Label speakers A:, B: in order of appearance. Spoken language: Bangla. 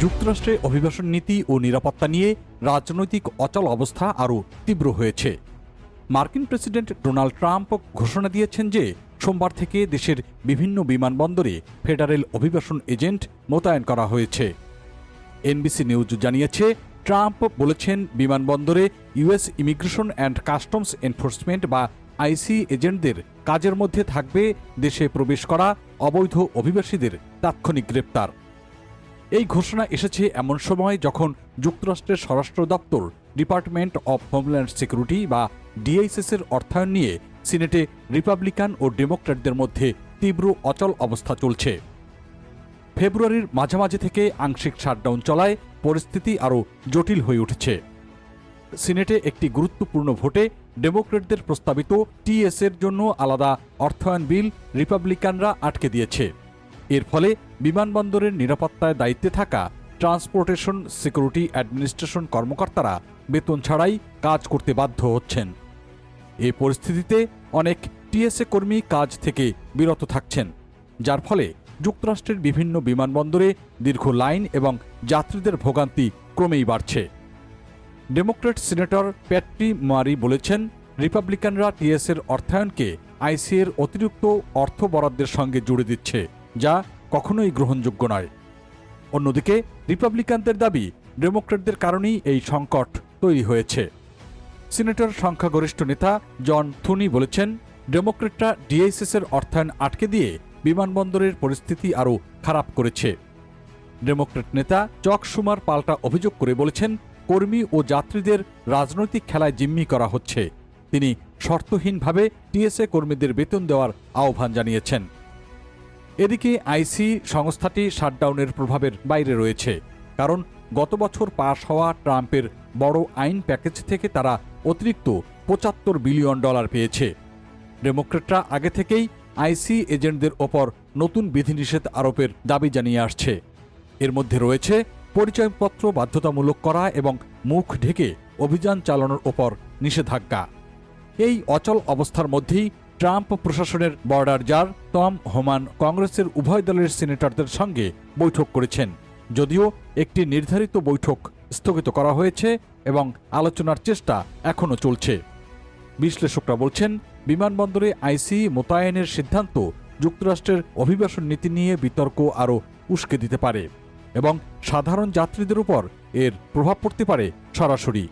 A: যুক্তরাষ্ট্রে অভিবাসন নীতি ও নিরাপত্তা নিয়ে রাজনৈতিক অচল অবস্থা আরও তীব্র হয়েছে। মার্কিন প্রেসিডেন্ট ডোনাল্ড ট্রাম্প ঘোষণা দিয়েছেন যে সোমবার থেকে দেশের বিভিন্ন বিমানবন্দরে ফেডারেল অভিবাসন এজেন্ট মোতায়েন করা হয়েছে। এনবিসি নিউজ জানিয়েছে, ট্রাম্প বলেছেন বিমানবন্দরে US immigration and customs enforcement বা আইসি এজেন্টদের কাজের মধ্যে থাকবে দেশে প্রবেশ করা অবৈধ অভিবাসীদের তাৎক্ষণিক গ্রেপ্তার। এই ঘোষণা এসেছে এমন সময় যখন যুক্তরাষ্ট্রের স্বরাষ্ট্র দপ্তর ডিপার্টমেন্ট অব হোমল্যান্ড সিকিউরিটি বা ডিএইচএস-এর অর্থায়ন নিয়ে সিনেটে রিপাবলিকান ও ডেমোক্র্যাটদের মধ্যে তীব্র অচল অবস্থা চলছে। ফেব্রুয়ারির মাঝামাঝি থেকে আংশিক শাটডাউন চলায় পরিস্থিতি আরও জটিল হয়ে উঠেছে। সিনেটে একটি গুরুত্বপূর্ণ ভোটে ডেমোক্র্যাটদের প্রস্তাবিত টিএস-এর জন্য আলাদা অর্থায়ন বিল রিপাবলিকানরা আটকে দিয়েছে। এর ফলে বিমানবন্দরের নিরাপত্তায় দায়িত্বে থাকা ট্রান্সপোর্টেশন সিকিউরিটি অ্যাডমিনিস্ট্রেশন কর্মকর্তারা বেতন ছাড়াই কাজ করতে বাধ্য হচ্ছেন। এ পরিস্থিতিতে অনেক টিএসএ কর্মী কাজ থেকে বিরত থাকছেন, যার ফলে যুক্তরাষ্ট্রের বিভিন্ন বিমানবন্দরে দীর্ঘ লাইন এবং যাত্রীদের ভোগান্তি ক্রমেই বাড়ছে। ডেমোক্র্যাট সিনেটর প্যাট্রি মারি বলেছেন, রিপাবলিকানরা টিএসএর অর্থায়নকে আইসিএর অতিরিক্ত অর্থ বরাদ্দের সঙ্গে জুড়ে দিচ্ছে, যা কখনোই গ্রহণযোগ্য নয়। অন্যদিকে রিপাবলিকানদের দাবি, ডেমোক্র্যাটদের কারণেই এই সংকট তৈরি হয়েছে। সিনেটর সংখ্যাগরিষ্ঠ নেতা জন থুনি বলেছেন, ডেমোক্র্যাটরা ডিএইচএস-এর অর্থায়ন আটকে দিয়ে বিমানবন্দরের পরিস্থিতি আরও খারাপ করেছে। ডেমোক্র্যাট নেতা চক শুমার পাল্টা অভিযোগ করে বলেছেন, কর্মী ও যাত্রীদের রাজনৈতিক খেলায় জিম্মি করা হচ্ছে। তিনি শর্তহীনভাবে টিএসএ কর্মীদের বেতন দেওয়ার আহ্বান জানিয়েছেন। এদিকে আইসি সংস্থাটি শাটডাউনের প্রভাবের বাইরে রয়েছে, কারণ গত বছর পাশ হওয়া ট্রাম্পের বড় আইন প্যাকেজ থেকে তারা অতিরিক্ত $75 বিলিয়ন পেয়েছে। ডেমোক্র্যাটরা আগে থেকেই আইসি এজেন্টদের ওপর নতুন বিধিনিষেধ আরোপের দাবি জানিয়ে আসছে। এর মধ্যে রয়েছে পরিচয়পত্র বাধ্যতামূলক করা এবং মুখ ঢেকে অভিযান চালানোর ওপর নিষেধাজ্ঞা। এই অচল অবস্থার মধ্যেই ট্রাম্প প্রশাসনের বর্ডার জার টম হোমান কংগ্রেসের উভয় দলের সিনেটরদের সঙ্গে বৈঠক করেছেন, যদিও একটি নির্ধারিত বৈঠক স্থগিত করা হয়েছে এবং আলোচনার চেষ্টা এখনও চলছে। বিশ্লেষকরা বলছেন, বিমানবন্দরে আইসি মোতায়েনের সিদ্ধান্ত যুক্তরাষ্ট্রের অভিবাসন নীতি নিয়ে বিতর্ক আরও উস্কে দিতে পারে এবং সাধারণ যাত্রীদের উপর এর প্রভাব পড়তে পারে সরাসরি।